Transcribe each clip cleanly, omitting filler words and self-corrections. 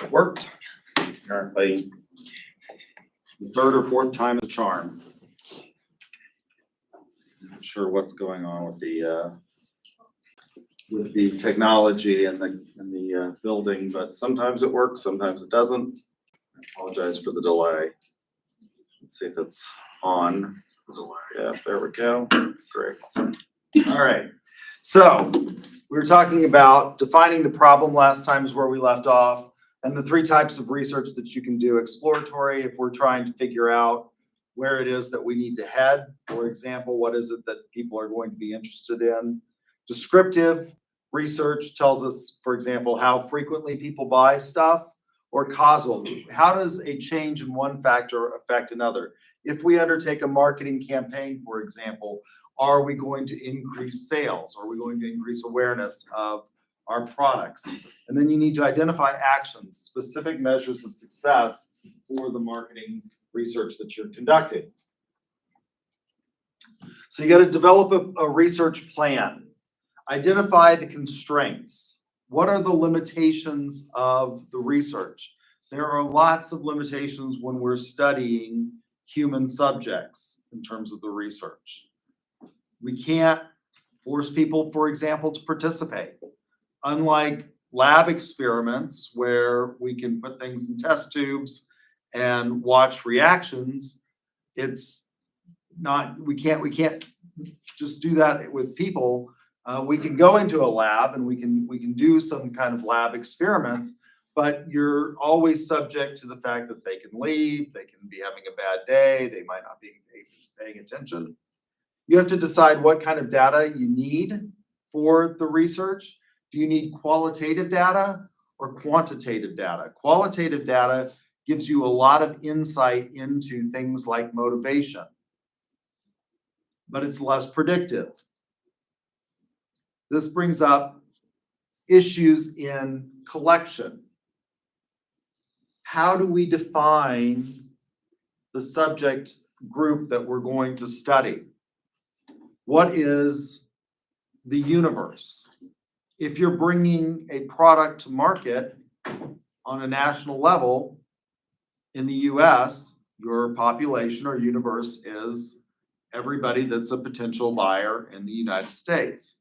It worked. Apparently, the third or fourth time is a charm. I'm not sure what's going on with the technology and the building, but sometimes it works, sometimes it doesn't. I apologize for the delay. Let's see if it's on. Yeah, there we go. That's great. All right. So we were talking about defining the problem last time is where we left off, and the three types of research that you can do. Exploratory, if we're trying to figure out where it is that we need to head. For example, what is it that people are going to be interested in? Descriptive research tells us, for example, how frequently people buy stuff. Or causal, how does a change in one factor affect another? If we undertake a marketing campaign, for example, are we going to increase sales? Are we going to increase awareness of our products? And then you need to identify actions, specific measures of success for the marketing research that you're conducting. So you got to develop a research plan. Identify the constraints. What are the limitations of the research? There are lots of limitations when we're studying human subjects in terms of the research. We can't force people, for example, to participate. Unlike lab experiments where we can put things in test tubes and watch reactions, it's not, we can't just do that with people. We can go into a lab and we can do some kind of lab experiments, but you're always subject to the fact that they can leave, they can be having a bad day, they might not be paying attention. You have to decide what kind of data you need for the research. Do you need qualitative data or quantitative data? Qualitative data gives you a lot of insight into things like motivation, but it's less predictive. This brings up issues in collection. How do we define the subject group that we're going to study? What is the universe? If you're bringing a product to market on a national level in the US, your population or universe is everybody that's a potential buyer in the United States.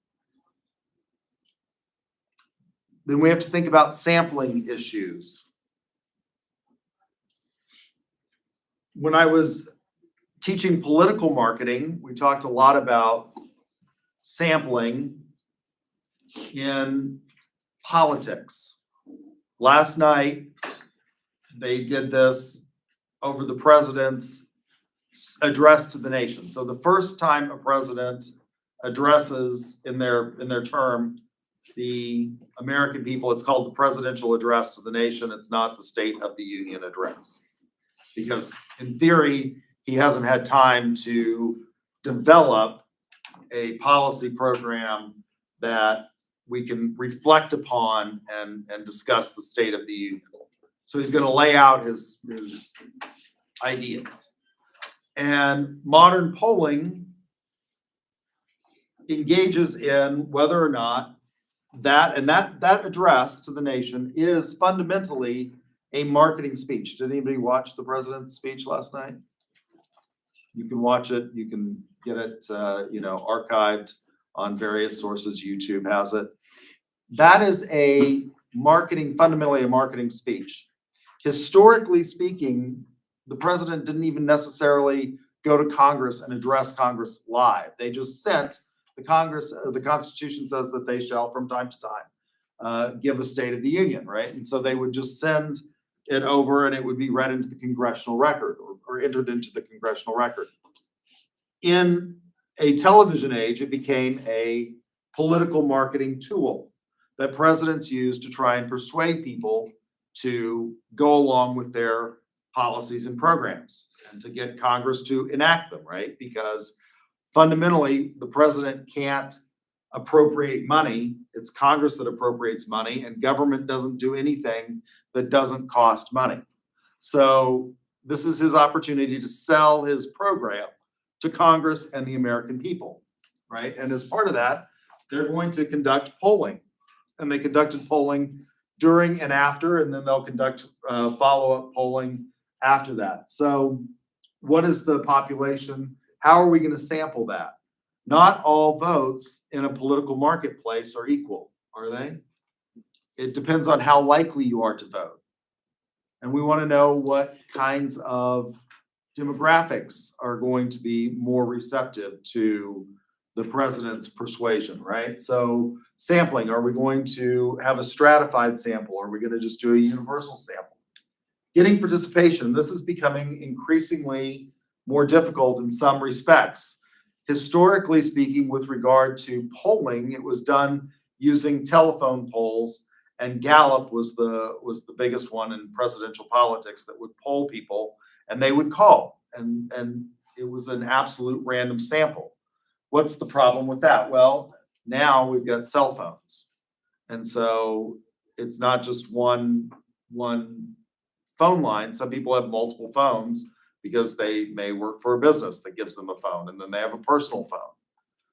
Then we have to think about sampling issues. When I was teaching political marketing, we talked a lot about sampling in politics. Last night, they did this over the president's address to the nation. So the first time a president addresses in their term the American people, it's called the presidential address to the nation. It's not the State of the Union address. Because in theory, he hasn't had time to develop a policy program that we can reflect upon and discuss the State of the Union. So he's going to lay out his ideas. And modern polling engages in whether or not that address to the nation is fundamentally a marketing speech. Did anybody watch the president's speech last night? You can watch it. You can get it, archived on various sources. YouTube has it. That is fundamentally a marketing speech. Historically speaking, the president didn't even necessarily go to Congress and address Congress live. They just sent the Constitution says that they shall from time to time give a State of the Union, right? And so they would just send it over and it would be read into the congressional record or entered into the congressional record. In a television age, it became a political marketing tool that presidents use to try and persuade people to go along with their policies and programs and to get Congress to enact them, right? Because fundamentally, the president can't appropriate money. It's Congress that appropriates money, and government doesn't do anything that doesn't cost money. So this is his opportunity to sell his program to Congress and the American people, right? And as part of that, they're going to conduct polling. And they conducted polling during and after, and then they'll conduct follow-up polling after that. So what is the population? How are we going to sample that? Not all votes in a political marketplace are equal, are they? It depends on how likely you are to vote. And we want to know what kinds of demographics are going to be more receptive to the president's persuasion, right? So sampling, are we going to have a stratified sample? Are we going to just do a universal sample? Getting participation, this is becoming increasingly more difficult in some respects. Historically speaking, with regard to polling, it was done using telephone polls, and Gallup was the biggest one in presidential politics that would poll people, and they would call, and it was an absolute random sample. What's the problem with that? Well, now we've got cell phones, and so it's not just one phone line. Some people have multiple phones because they may work for a business that gives them a phone, and then they have a personal phone.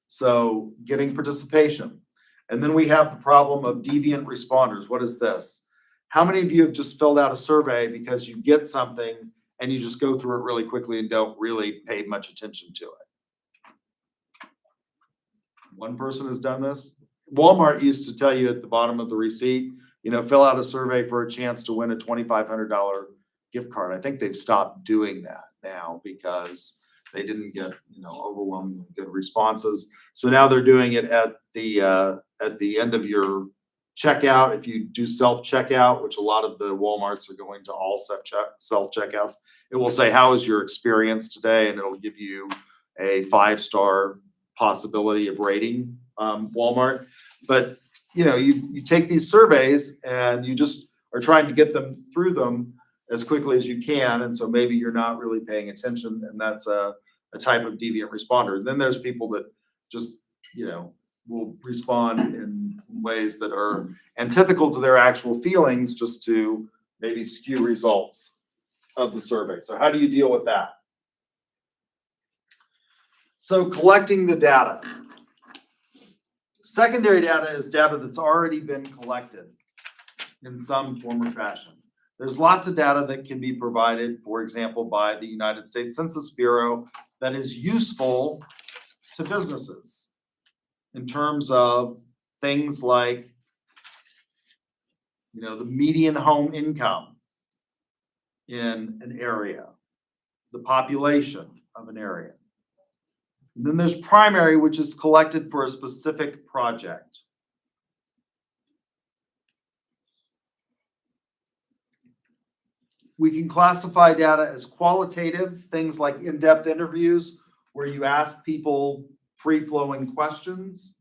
So getting participation. And then we have the problem of deviant responders. What is this? How many of you have just filled out a survey because you get something and you just go through it really quickly and don't really pay much attention to it? One person has done this. Walmart used to tell you at the bottom of the receipt, fill out a survey for a chance to win a $2,500 gift card. I think they've stopped doing that now because they didn't get, overwhelmingly good responses. So now they're doing it at the end of your checkout. If you do self-checkout, which a lot of the Walmarts are going to all self-checkouts, it will say, how is your experience today? And it'll give you a 5-star possibility of rating Walmart. But you take these surveys and you just are trying to get them through them as quickly as you can. And so maybe you're not really paying attention, and that's a type of deviant responder. And then there's people that just, will respond in ways that are antithetical to their actual feelings just to maybe skew results of the survey. So how do you deal with that? So collecting the data. Secondary data is data that's already been collected in some form or fashion. There's lots of data that can be provided, for example, by the United States Census Bureau that is useful to businesses in terms of things like, the median home income in an area, the population of an area. And then there's primary, which is collected for a specific project. We can classify data as qualitative, things like in-depth interviews where you ask people free-flowing questions,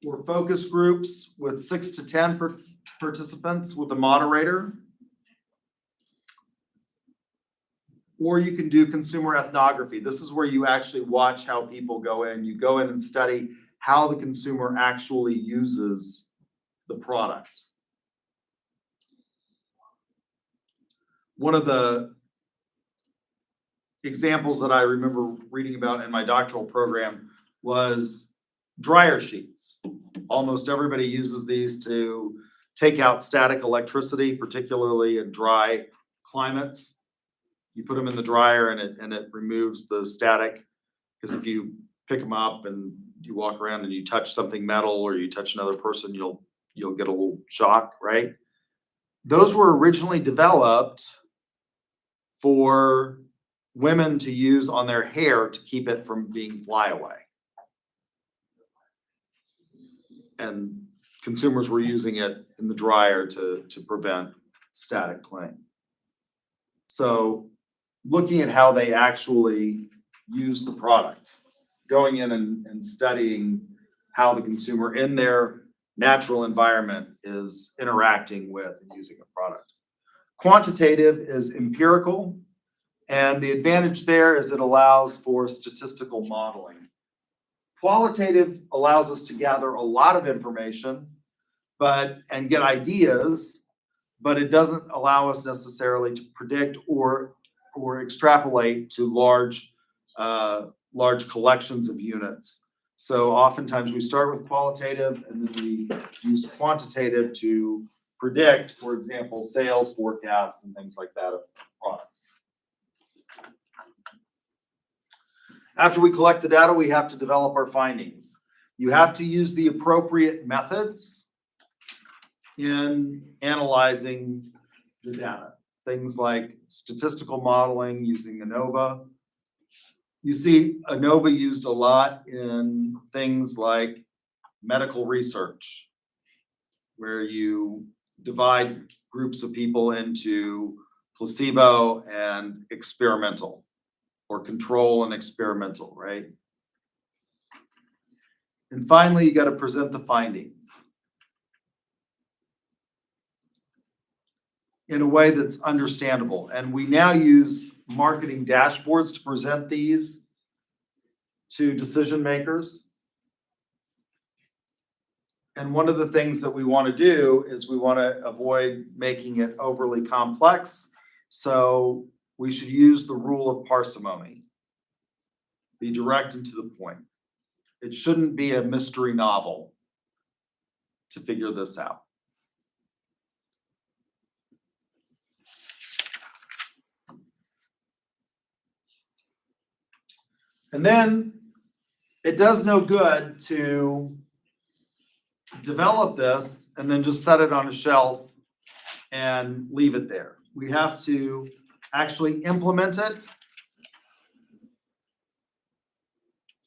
or focus groups with 6 to 10 participants with a moderator. Or you can do consumer ethnography. This is where you actually watch how people go in. You go in and study how the consumer actually uses the product. One of the examples that I remember reading about in my doctoral program was dryer sheets. Almost everybody uses these to take out static electricity, particularly in dry climates. You put them in the dryer and it removes the static, because if you pick them up and you walk around and you touch something metal or you touch another person, you'll get a little shock, right? Those were originally developed for women to use on their hair to keep it from being flyaway. And consumers were using it in the dryer to prevent static cling. So looking at how they actually use the product, going in and studying how the consumer in their natural environment is interacting with and using a product. Quantitative is empirical, and the advantage there is it allows for statistical modeling. Qualitative allows us to gather a lot of information and get ideas, but it doesn't allow us necessarily to predict or extrapolate to large collections of units. So oftentimes we start with qualitative and then we use quantitative to predict, for example, sales forecasts and things like that of products. After we collect the data, we have to develop our findings. You have to use the appropriate methods in analyzing the data. Things like statistical modeling using ANOVA. You see ANOVA used a lot in things like medical research, where you divide groups of people into placebo and experimental, or control and experimental, right? And finally, you got to present the findings in a way that's understandable. And we now use marketing dashboards to present these to decision makers. And one of the things that we want to do is we want to avoid making it overly complex. So we should use the rule of parsimony. Be direct and to the point. It shouldn't be a mystery novel to figure this out. And then it does no good to develop this and then just set it on a shelf and leave it there. We have to actually implement it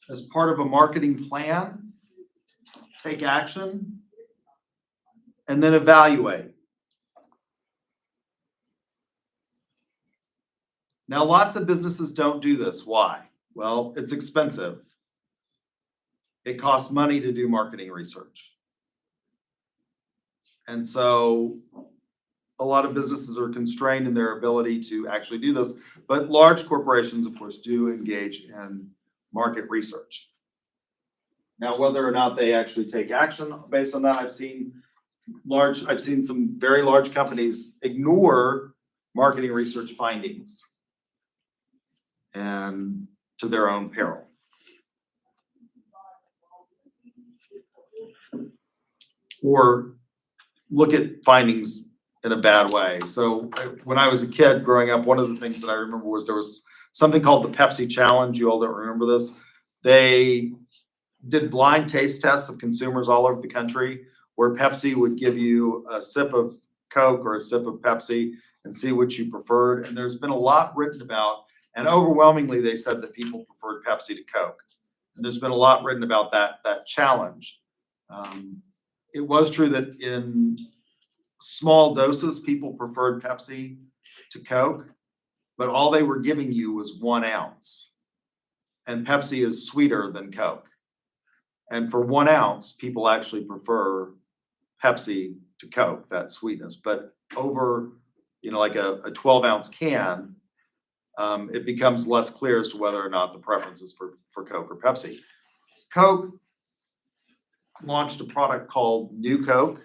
as part of a marketing plan, take action, and then evaluate. Now, lots of businesses don't do this. Why? Well, it's expensive. It costs money to do marketing research. And so a lot of businesses are constrained in their ability to actually do this, but large corporations, of course, do engage in market research. Now, whether or not they actually take action based on that, I've seen some very large companies ignore marketing research findings and to their own peril. Or look at findings in a bad way. So when I was a kid growing up, one of the things that I remember was there was something called the Pepsi Challenge. You all don't remember this. They did blind taste tests of consumers all over the country where Pepsi would give you a sip of Coke or a sip of Pepsi and see which you preferred. And there's been a lot written about, and overwhelmingly they said that people preferred Pepsi to Coke. And there's been a lot written about that challenge. It was true that in small doses, people preferred Pepsi to Coke, but all they were giving you was 1 ounce. And Pepsi is sweeter than Coke. And for 1 ounce, people actually prefer Pepsi to Coke, that sweetness. But over, like a 12-ounce can, it becomes less clear as to whether or not the preference is for Coke or Pepsi. Coke launched a product called New Coke,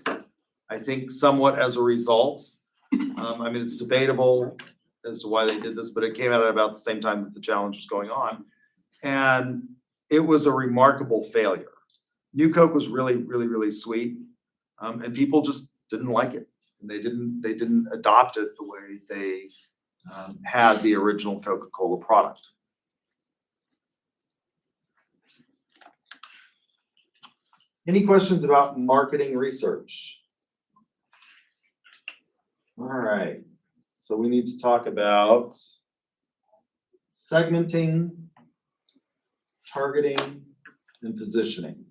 I think somewhat as a result. It's debatable as to why they did this, but it came out at about the same time that the challenge was going on. And it was a remarkable failure. New Coke was really, really, really sweet. And people just didn't like it. And they didn't adopt it the way they had the original Coca-Cola product. Any questions about marketing research? All right, so we need to talk about segmenting, targeting, and positioning.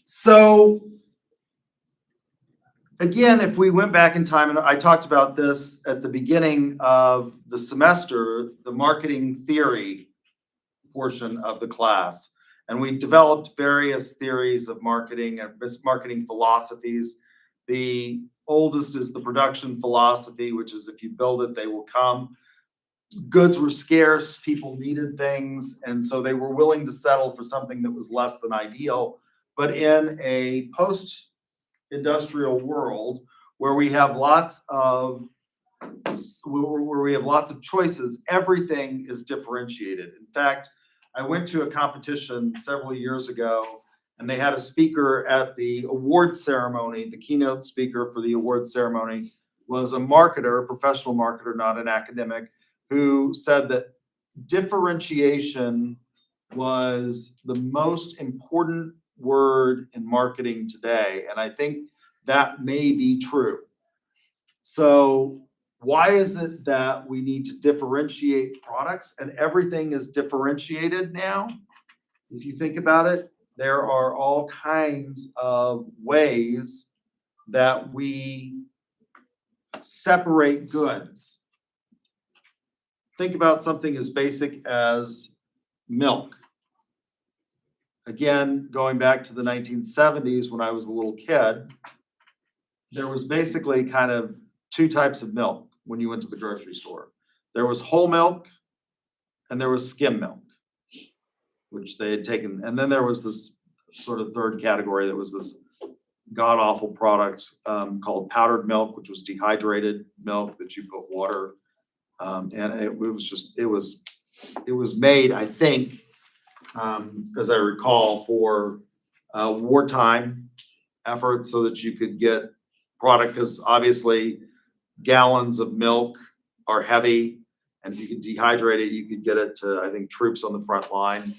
So again, if we went back in time, and I talked about this at the beginning of the semester, the marketing theory portion of the class, and we developed various theories of marketing and marketing philosophies. The oldest is the production philosophy, which is if you build it, they will come. Goods were scarce, people needed things, and so they were willing to settle for something that was less than ideal. But in a post-industrial world where we have lots of where we have lots of choices, everything is differentiated. In fact, I went to a competition several years ago, and they had a speaker at the award ceremony. The keynote speaker for the award ceremony was a marketer, a professional marketer, not an academic, who said that differentiation was the most important word in marketing today. And I think that may be true. So why is it that we need to differentiate products and everything is differentiated now? If you think about it, there are all kinds of ways that we separate goods. Think about something as basic as milk. Again, going back to the 1970s when I was a little kid, there was basically kind of two types of milk when you went to the grocery store. There was whole milk and there was skim milk, which they had taken. And then there was this sort of third category that was this god awful product called powdered milk, which was dehydrated milk that you put water. And it was made, I think, as I recall, for wartime efforts so that you could get product, because obviously gallons of milk are heavy, and if you could dehydrate it, you could get it to, I think, troops on the front line.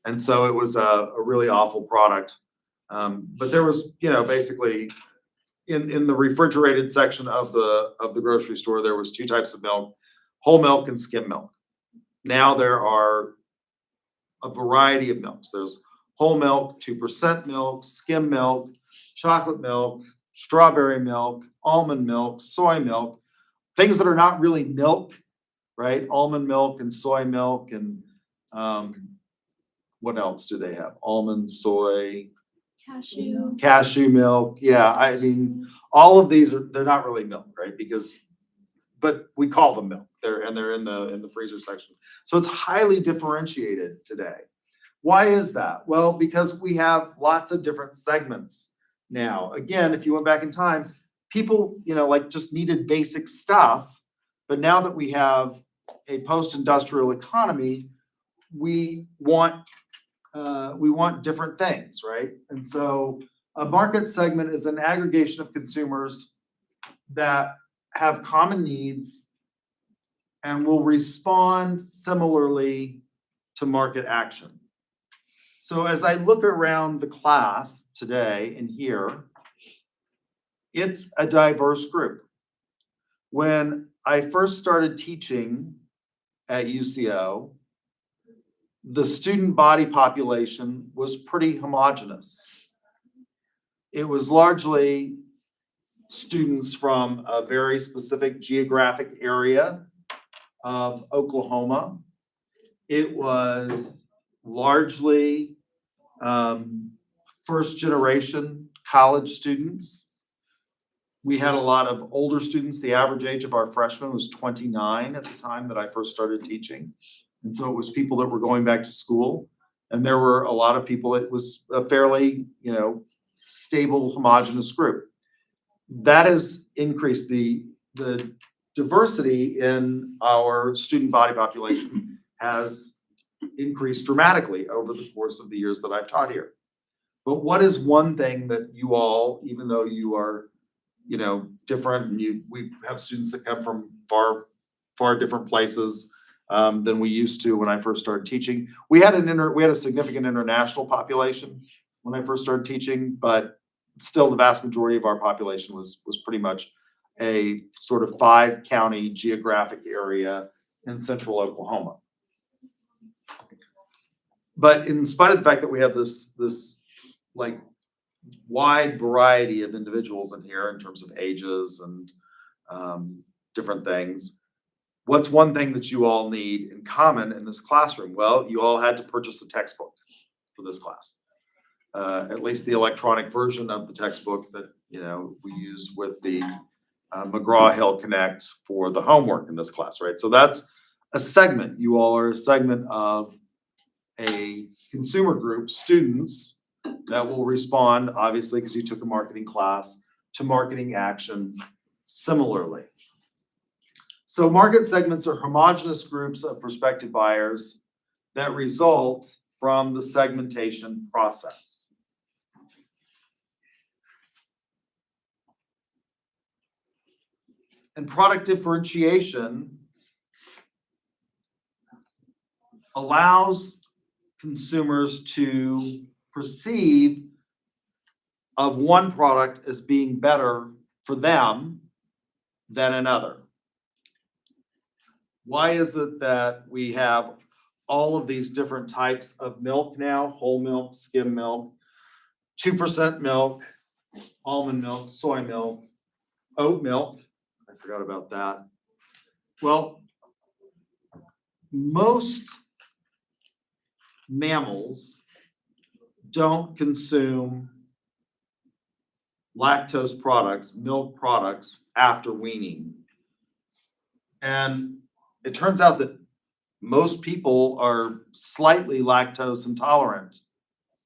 And so it was a really awful product. But there was, basically in the refrigerated section of the grocery store, there was two types of milk, whole milk and skim milk. Now there are a variety of milks. There's whole milk, 2% milk, skim milk, chocolate milk, strawberry milk, almond milk, soy milk, things that are not really milk, right? Almond milk and soy milk and what else do they have? Almond, soy, cashew milk. Yeah, I mean, all of these they're not really milk, right? But we call them milk. They're in the freezer section. So it's highly differentiated today. Why is that? Well, because we have lots of different segments now. Again, if you went back in time, people, just needed basic stuff. But now that we have a post-industrial economy, we want different things, right? And so a market segment is an aggregation of consumers that have common needs and will respond similarly to market action. So as I look around the class today and here, it's a diverse group. When I first started teaching at UCO, the student body population was pretty homogeneous. It was largely students from a very specific geographic area of Oklahoma. It was largely first generation college students. We had a lot of older students. The average age of our freshmen was 29 at the time that I first started teaching. And so it was people that were going back to school. And there were a lot of people. It was a fairly, stable, homogeneous group. That has increased the diversity in our student body population has increased dramatically over the course of the years that I've taught here. But what is one thing that you all, even though you are, different, and we have students that come from far different places than we used to when I first started teaching. We had a significant international population when I first started teaching, but still the vast majority of our population was pretty much a sort of 5-county geographic area in central Oklahoma. But in spite of the fact that we have this like wide variety of individuals in here in terms of ages and different things, what's one thing that you all need in common in this classroom? Well, you all had to purchase a textbook for this class. At least the electronic version of the textbook that we use with the McGraw-Hill Connect for the homework in this class, right? So that's a segment. You all are a segment of a consumer group, students that will respond, obviously, because you took a marketing class, to marketing action similarly. So market segments are homogeneous groups of prospective buyers that result from the segmentation process. And product differentiation allows consumers to perceive of one product as being better for them than another. Why is it that we have all of these different types of milk now? Whole milk, skim milk, 2% milk, almond milk, soy milk, oat milk. I forgot about that. Well, most mammals don't consume lactose products, milk products after weaning. And it turns out that most people are slightly lactose intolerant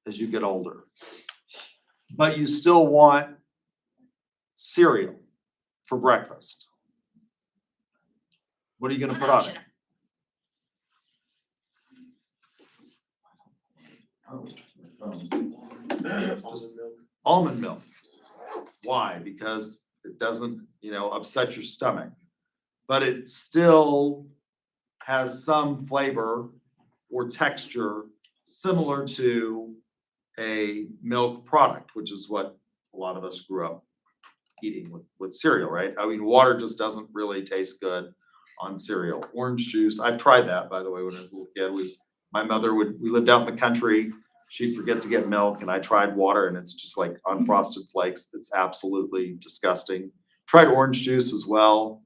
as you get older. But you still want cereal for breakfast. What are you going to put on it? Just almond milk. Why? Because it doesn't, upset your stomach, but it still has some flavor or texture similar to a milk product, which is what a lot of us grew up eating with cereal, right? I mean, water just doesn't really taste good on cereal. Orange juice, I've tried that, by the way, when I was a little kid. We lived out in the country. She'd forget to get milk, and I tried water, and it's just like unfrosted flakes. It's absolutely disgusting. Tried orange juice as well.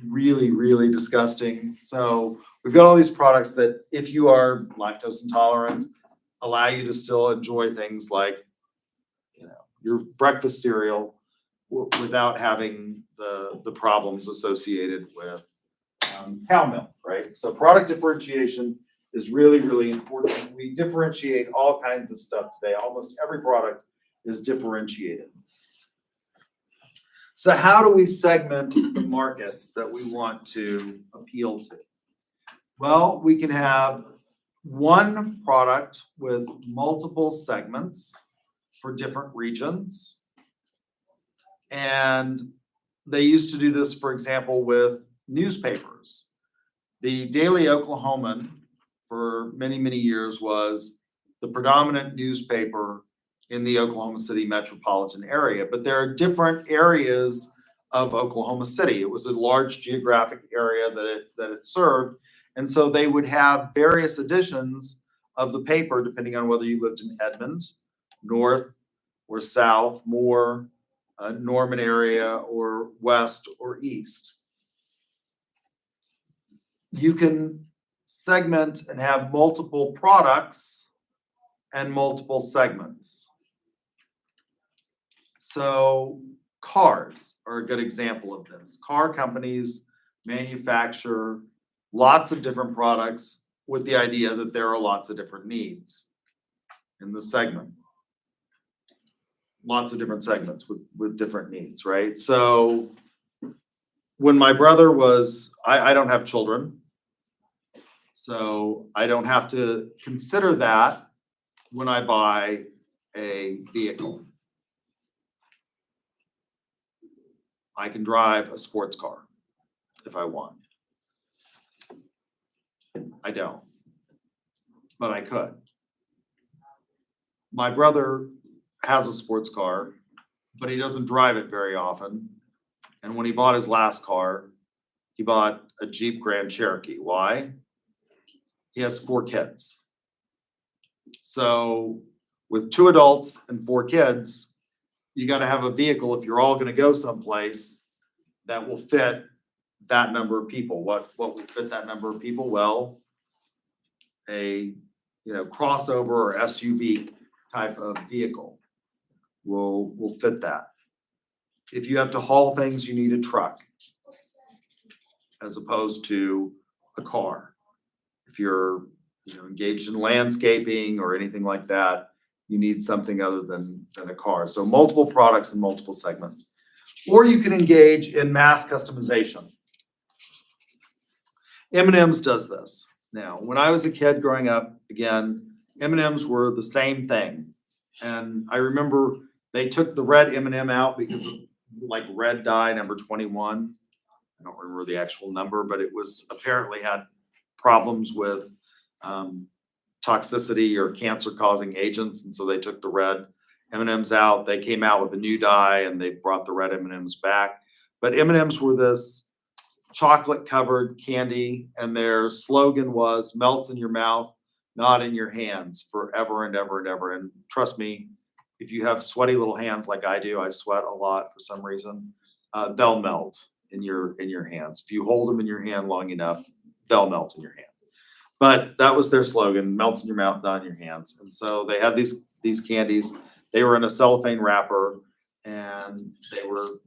Really, really disgusting. So we've got all these products that, if you are lactose intolerant, allow you to still enjoy things like, your breakfast cereal without having the problems associated with cow milk, right? So product differentiation is really, really important. We differentiate all kinds of stuff today. Almost every product is differentiated. So how do we segment the markets that we want to appeal to? Well, we can have one product with multiple segments for different regions. And they used to do this, for example, with newspapers. The Daily Oklahoman for many, many years was the predominant newspaper in the Oklahoma City metropolitan area. But there are different areas of Oklahoma City. It was a large geographic area that it served. And so they would have various editions of the paper, depending on whether you lived in Edmond, North or South, Moore, Norman area, or West or East. You can segment and have multiple products and multiple segments. So cars are a good example of this. Car companies manufacture lots of different products with the idea that there are lots of different needs in the segment. Lots of different segments with different needs, right? So when my brother was, I don't have children, so I don't have to consider that when I buy a vehicle. I can drive a sports car if I want. I don't, but I could. My brother has a sports car, but he doesn't drive it very often. And when he bought his last car, he bought a Jeep Grand Cherokee. Why? He has 4 kids. So with 2 adults and 4 kids, you got to have a vehicle if you're all going to go someplace that will fit that number of people. What will fit that number of people? Well, a crossover or SUV type of vehicle will fit that. If you have to haul things, you need a truck as opposed to a car. If you're engaged in landscaping or anything like that, you need something other than a car. So multiple products and multiple segments. Or you can engage in mass customization. M&M's does this. Now, when I was a kid growing up, again, M&M's were the same thing. And I remember they took the red M&M out because of like red dye number 21. I don't remember the actual number, but it was apparently had problems with toxicity or cancer causing agents. And so they took the red M&Ms out. They came out with a new dye and they brought the red M&Ms back. But M&Ms were this chocolate covered candy, and their slogan was melts in your mouth, not in your hands, forever and ever and ever. And trust me, if you have sweaty little hands like I do, I sweat a lot for some reason, they'll melt in your hands. If you hold them in your hand long enough, they'll melt in your hand. But that was their slogan, melts in your mouth, not in your hands. And so they had these candies. They were in a cellophane wrapper, and they were,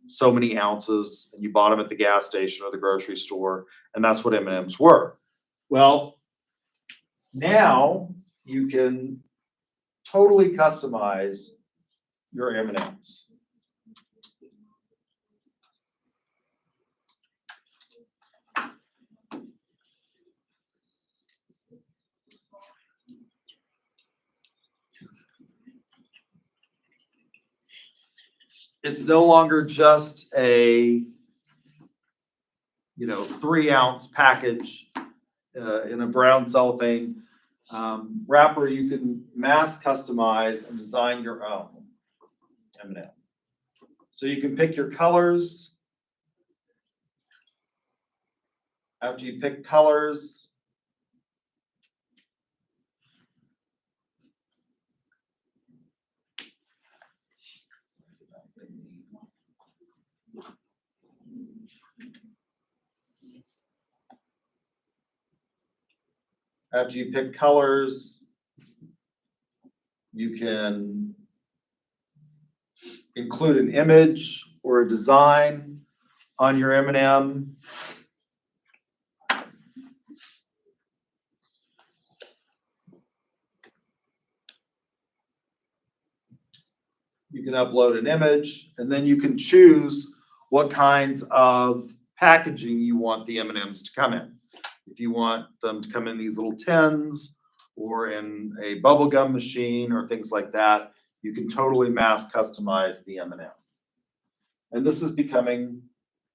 so many ounces, and you bought them at the gas station or the grocery store, and that's what M&Ms were. Well, now you can totally customize your M&Ms. It's no longer just a 3-ounce package in a brown cellophane wrapper. You can mass customize and design your own M&M. So you can pick your colors. After you pick colors, you can include an image or a design on your M&M. You can upload an image, and then you can choose what kinds of packaging you want the M&Ms to come in. If you want them to come in these little tins or in a bubble gum machine or things like that, you can totally mass customize the M&M. And this is becoming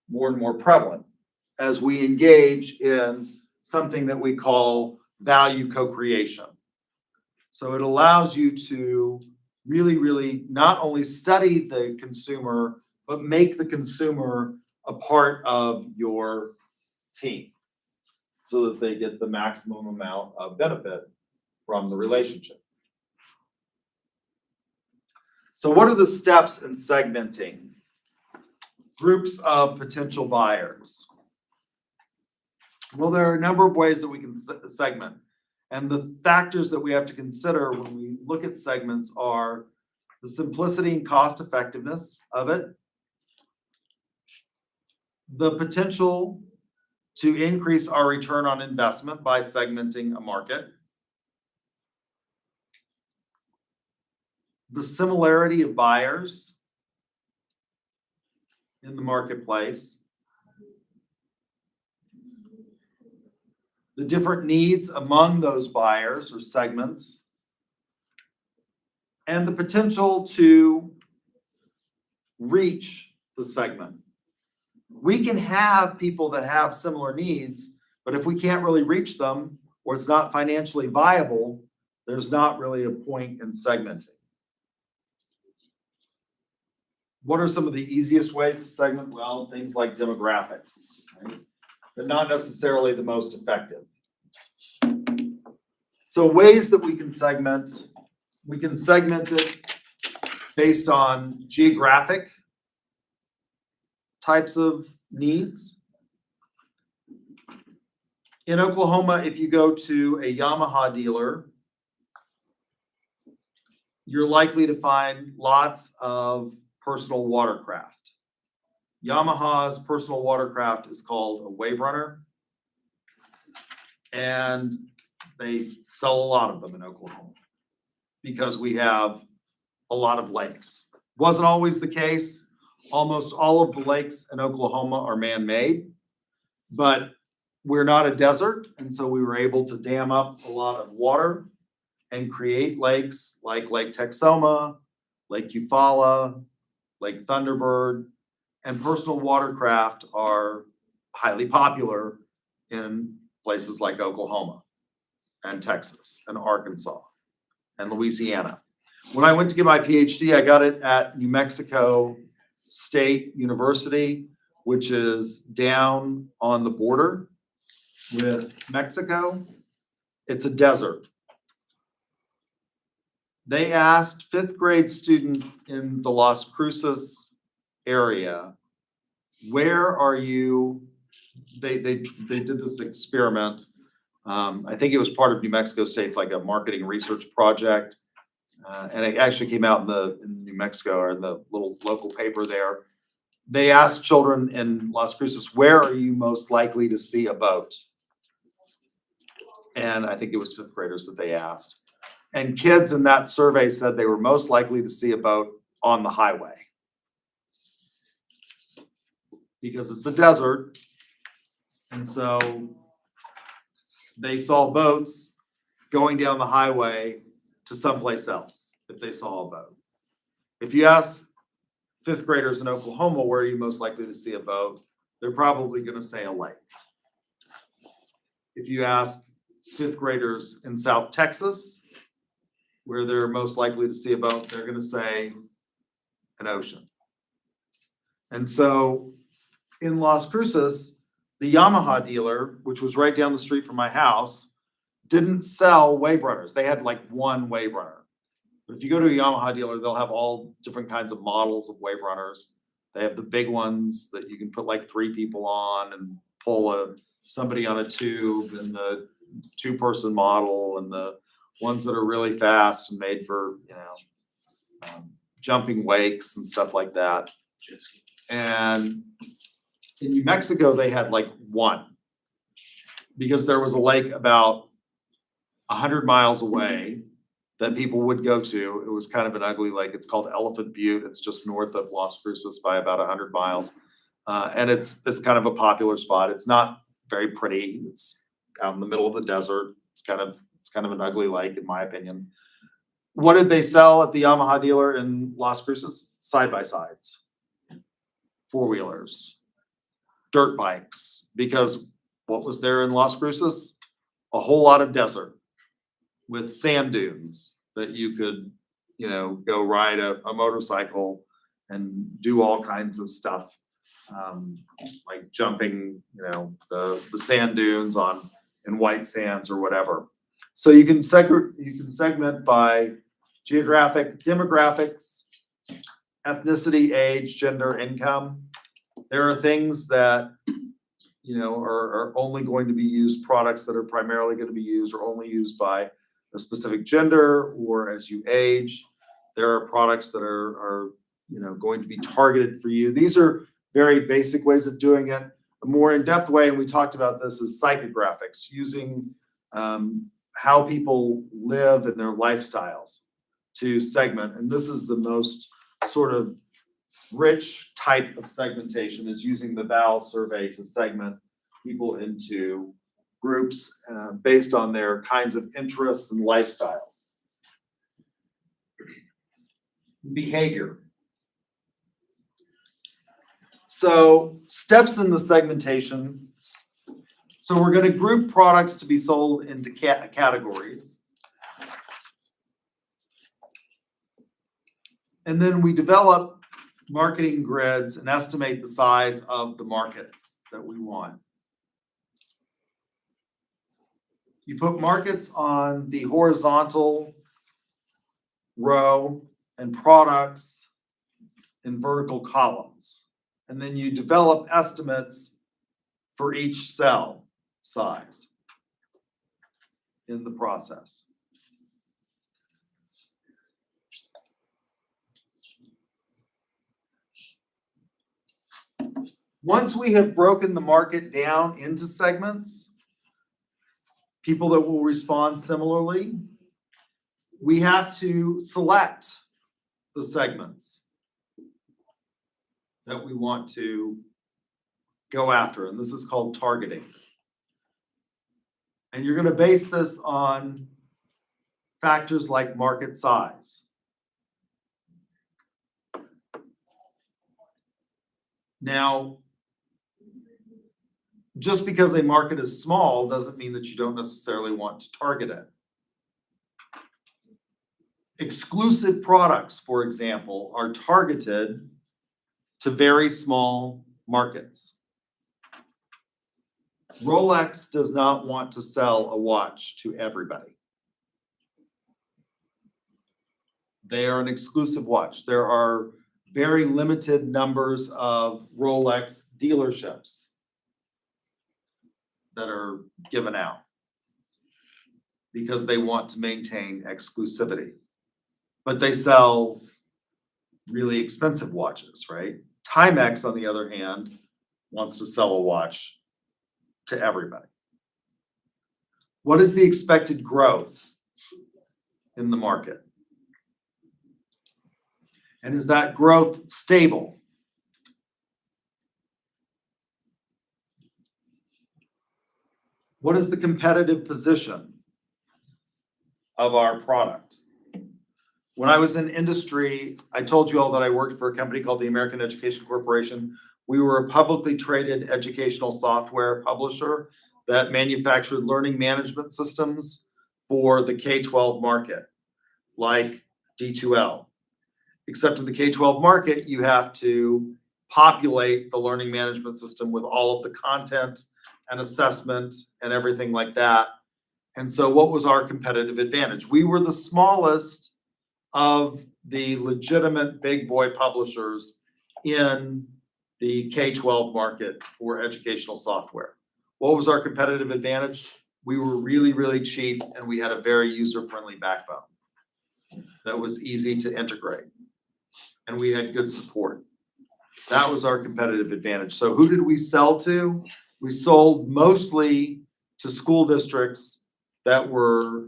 more and more prevalent as we engage in something that we call value co-creation. So it allows you to really, really not only study the consumer, but make the consumer a part of your team so that they get the maximum amount of benefit from the relationship. So what are the steps in segmenting groups of potential buyers? Well, there are a number of ways that we can segment. And the factors that we have to consider when we look at segments are the simplicity and cost effectiveness of it, the potential to increase our return on investment by segmenting a market, the similarity of buyers in the marketplace, the different needs among those buyers or segments, and the potential to reach the segment. We can have people that have similar needs, but if we can't really reach them or it's not financially viable, there's not really a point in segmenting. What are some of the easiest ways to segment? Well, things like demographics, right? But not necessarily the most effective. So ways that we can segment it based on geographic types of needs. In Oklahoma, if you go to a Yamaha dealer, you're likely to find lots of personal watercraft. Yamaha's personal watercraft is called a Wave Runner, and they sell a lot of them in Oklahoma because we have a lot of lakes. Wasn't always the case. Almost all of the lakes in Oklahoma are man-made, but we're not a desert, and so we were able to dam up a lot of water and create lakes like Lake Texoma, Lake Eufaula, Lake Thunderbird, and personal watercraft are highly popular in places like Oklahoma and Texas and Arkansas and Louisiana. When I went to get my PhD, I got it at New Mexico State University, which is down on the border with Mexico. It's a desert. They asked fifth grade students in the Las Cruces area, where are you? They did this experiment. I think it was part of New Mexico State's like a marketing research project. And it actually came out in New Mexico or in the little local paper there. They asked children in Las Cruces, where are you most likely to see a boat? And I think it was fifth graders that they asked. And kids in that survey said they were most likely to see a boat on the highway. Because it's a desert. And so they saw boats going down the highway to someplace else if they saw a boat. If you ask fifth graders in Oklahoma, where are you most likely to see a boat? They're probably going to say a lake. If you ask fifth graders in South Texas, where they're most likely to see a boat, they're going to say an ocean. And so in Las Cruces, the Yamaha dealer, which was right down the street from my house, didn't sell wave runners. They had like one wave runner. But if you go to a Yamaha dealer, they'll have all different kinds of models of wave runners. They have the big ones that you can put like 3 people on and pull somebody on a tube, and the 2-person model, and the ones that are really fast and made for, jumping wakes and stuff like that. And in New Mexico, they had like one, because there was a lake about 100 miles away that people would go to. It was kind of an ugly lake. It's called Elephant Butte. It's just north of Las Cruces by about 100 miles. And it's kind of a popular spot. It's not very pretty. It's out in the middle of the desert. It's kind of an ugly lake, in my opinion. What did they sell at the Yamaha dealer in Las Cruces? Side-by-sides, 4-wheelers, dirt bikes, because what was there in Las Cruces? A whole lot of desert with sand dunes that you could, go ride a motorcycle and do all kinds of stuff, like jumping, the sand dunes in white sands or whatever. So you can segment by geographic, demographics, ethnicity, age, gender, income. There are things that, are only going to be used, products that are primarily going to be used or only used by a specific gender, or as you age. There are products that are going to be targeted for you. These are very basic ways of doing it. A more in-depth way, and we talked about this, is psychographics, using how people live and their lifestyles to segment. And this is the most sort of rich type of segmentation, is using the VAL survey to segment people into groups based on their kinds of interests and lifestyles. Behavior. So steps in the segmentation. So we're going to group products to be sold into categories. And then we develop marketing grids and estimate the size of the markets that we want. You put markets on the horizontal row and products in vertical columns. And then you develop estimates for each cell size in the process. Once we have broken the market down into segments, people that will respond similarly, we have to select the segments that we want to go after. And this is called targeting. And you're gonna base this on factors like market size. Now, just because a market is small doesn't mean that you don't necessarily want to target it. Exclusive products, for example, are targeted to very small markets. Rolex does not want to sell a watch to everybody. They are an exclusive watch. There are very limited numbers of Rolex dealerships that are given out because they want to maintain exclusivity. But they sell really expensive watches, right? Timex, on the other hand, wants to sell a watch to everybody. What is the expected growth in the market? And is that growth stable? What is the competitive position of our product? When I was in industry, I told you all that I worked for a company called the American Education Corporation. We were a publicly traded educational software publisher that manufactured learning management systems for the K-12 market, like D2L. Except in the K-12 market, you have to populate the learning management system with all of the content and assessment and everything like that. And so what was our competitive advantage? We were the smallest of the legitimate big boy publishers in the K-12 market for educational software. What was our competitive advantage? We were really, really cheap, and we had a very user-friendly backbone that was easy to integrate, and we had good support. That was our competitive advantage. So who did we sell to? We sold mostly to school districts that were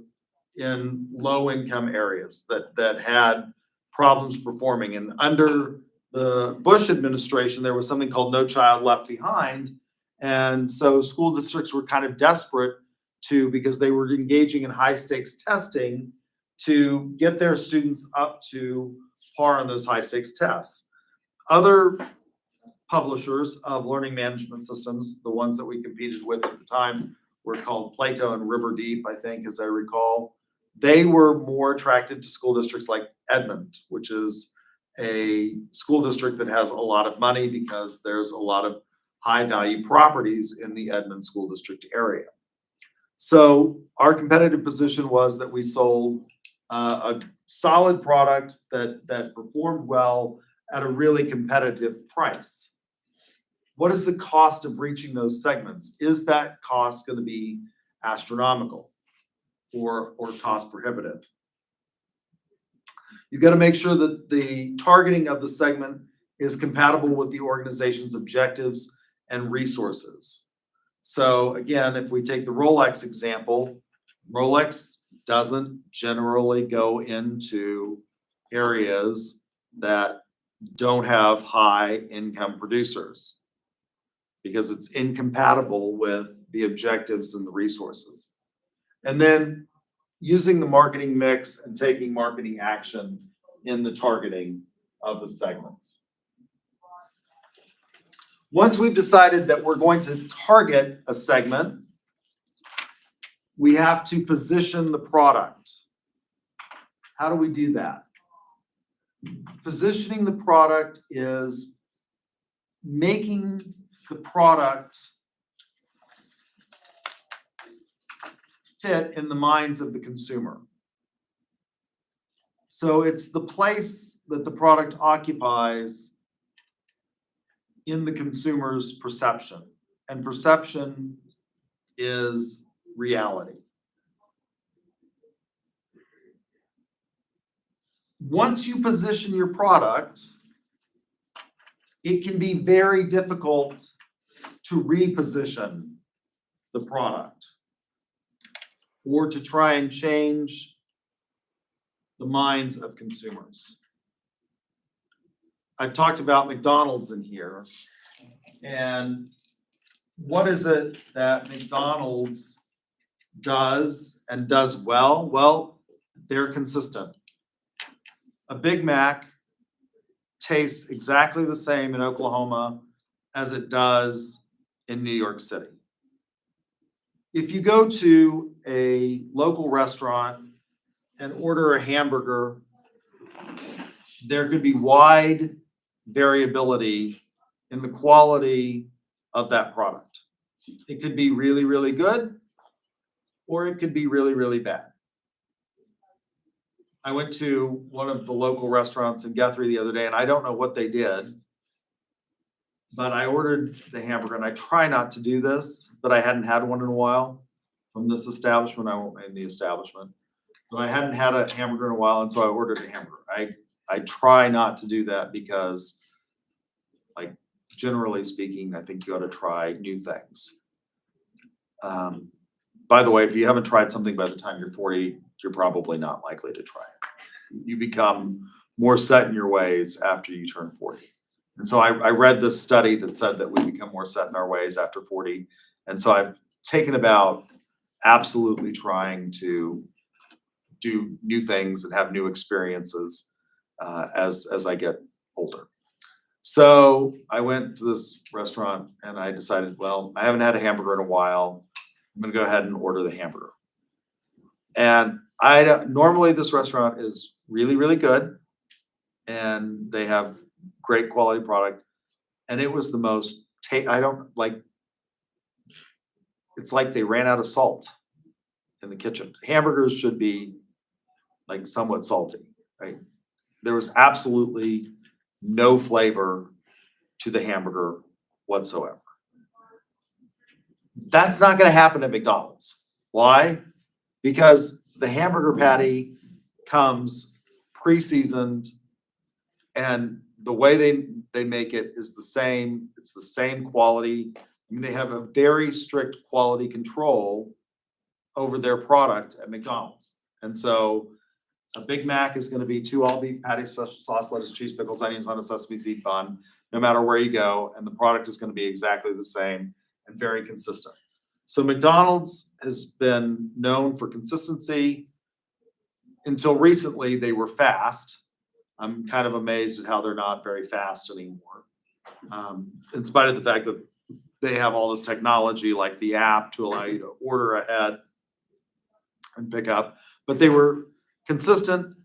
in low-income areas that had problems performing. And under the Bush administration, there was something called No Child Left Behind. And so school districts were kind of desperate because they were engaging in high-stakes testing to get their students up to par on those high-stakes tests. Other publishers of learning management systems, the ones that we competed with at the time, were called Plato and River Deep, I think, as I recall. They were more attracted to school districts like Edmond, which is a school district that has a lot of money because there's a lot of high-value properties in the Edmond school district area. So our competitive position was that we sold a solid product that performed well at a really competitive price. What is the cost of reaching those segments? Is that cost going to be astronomical or cost prohibitive? You've got to make sure that the targeting of the segment is compatible with the organization's objectives and resources. So again, if we take the Rolex example, Rolex doesn't generally go into areas that don't have high income producers because it's incompatible with the objectives and the resources. And then using the marketing mix and taking marketing action in the targeting of the segments. Once we've decided that we're going to target a segment, we have to position the product. How do we do that? Positioning the product is making the product fit in the minds of the consumer. So it's the place that the product occupies in the consumer's perception, and perception is reality. Once you position your product, it can be very difficult to reposition the product or to try and change the minds of consumers. I've talked about McDonald's in here, and what is it that McDonald's does and does well, well, they're consistent. A Big Mac tastes exactly the same in Oklahoma as it does in New York City. If you go to a local restaurant and order a hamburger, there could be wide variability in the quality of that product. It could be really, really good, or it could be really, really bad. I went to one of the local restaurants in Guthrie the other day, and I don't know what they did, but I ordered the hamburger, and I try not to do this, but I hadn't had one in a while from this establishment. I won't name the establishment. So I hadn't had a hamburger in a while, and so I ordered a hamburger. I try not to do that because, like, generally speaking, I think you ought to try new things. By the way, if you haven't tried something by the time you're 40, you're probably not likely to try it. You become more set in your ways after you turn 40. And so I read this study that said that we become more set in our ways after 40. And so I've taken about absolutely trying to do new things and have new experiences as I get older. So I went to this restaurant and I decided, well, I haven't had a hamburger in a while. I'm gonna go ahead and order the hamburger. And normally this restaurant is really, really good, and they have great quality product. And it was the most I don't like. It's like they ran out of salt in the kitchen. Hamburgers should be like somewhat salty, right? There was absolutely no flavor to the hamburger whatsoever. That's not going to happen at McDonald's. Why? Because the hamburger patty comes pre-seasoned, and the way they make it is the same. It's the same quality. I mean, they have a very strict quality control over their product at McDonald's. And so a Big Mac is going to be 2 all beef patties, special sauce, lettuce, cheese, pickles, onions on a sesame seed bun, no matter where you go. And the product is going to be exactly the same and very consistent. So McDonald's has been known for consistency. Until recently, they were fast. I'm kind of amazed at how they're not very fast anymore. In spite of the fact that they have all this technology like the app to allow you to order ahead and pick up, but they were consistent,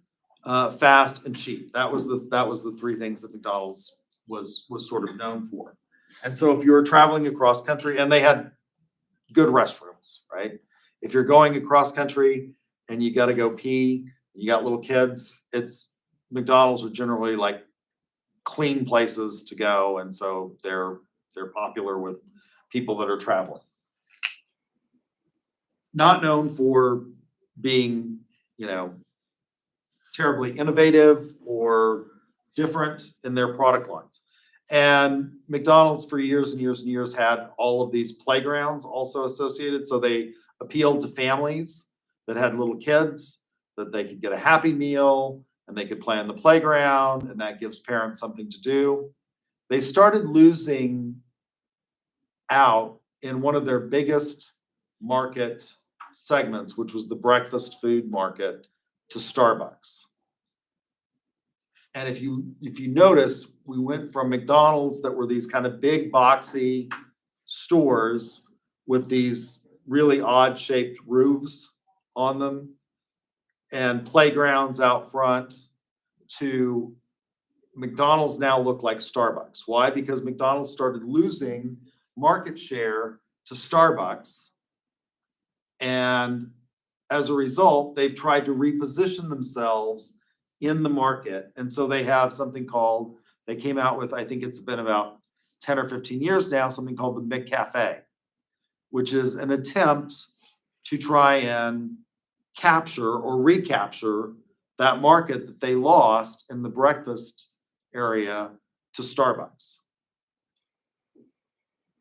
fast, and cheap. That was the 3 things that McDonald's was sort of known for. And so if you were traveling across country, and they had good restrooms, right? If you're going across country and you got to go pee, you got little kids, McDonald's are generally like clean places to go, and so they're popular with people that are traveling. Not known for being, terribly innovative or different in their product lines. And McDonald's for years and years and years had all of these playgrounds also associated. So they appealed to families that had little kids, that they could get a Happy Meal and they could play on the playground, and that gives parents something to do. They started losing out in one of their biggest market segments, which was the breakfast food market, to Starbucks. And if you notice, we went from McDonald's that were these kind of big boxy stores with these really odd shaped roofs on them and playgrounds out front, to McDonald's now look like Starbucks. Why? Because McDonald's started losing market share to Starbucks. And as a result, they've tried to reposition themselves in the market. And so they have something called, they came out with, I think it's been about 10 or 15 years now, something called the McCafe, which is an attempt to try and capture or recapture that market that they lost in the breakfast area to Starbucks.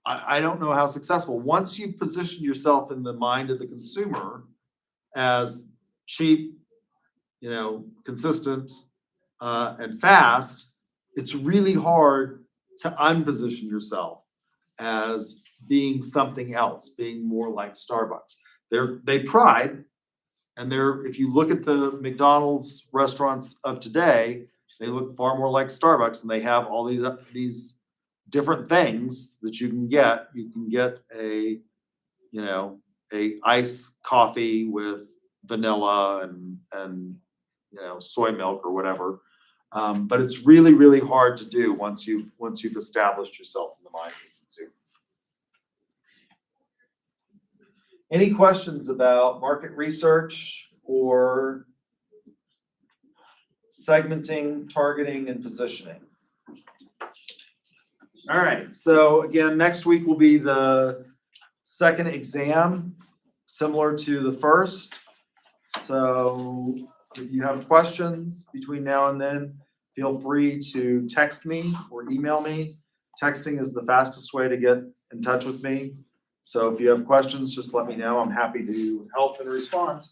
I don't know how successful. Once you've positioned yourself in the mind of the consumer as cheap, consistent, and fast, it's really hard to unposition yourself as being something else, being more like Starbucks. they've tried, and if you look at the McDonald's restaurants of today, they look far more like Starbucks, and they have all these different things that you can get. You can get a iced coffee with vanilla and soy milk or whatever. But it's really, really hard to do once you've established yourself in the mind of the consumer. Any questions about market research or segmenting, targeting, and positioning? All right, so again, next week will be the second exam, similar to the first. So if you have questions between now and then, feel free to text me or email me. Texting is the fastest way to get in touch with me. So if you have questions, just let me know. I'm happy to help and respond.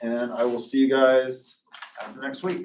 And I will see you guys after next week.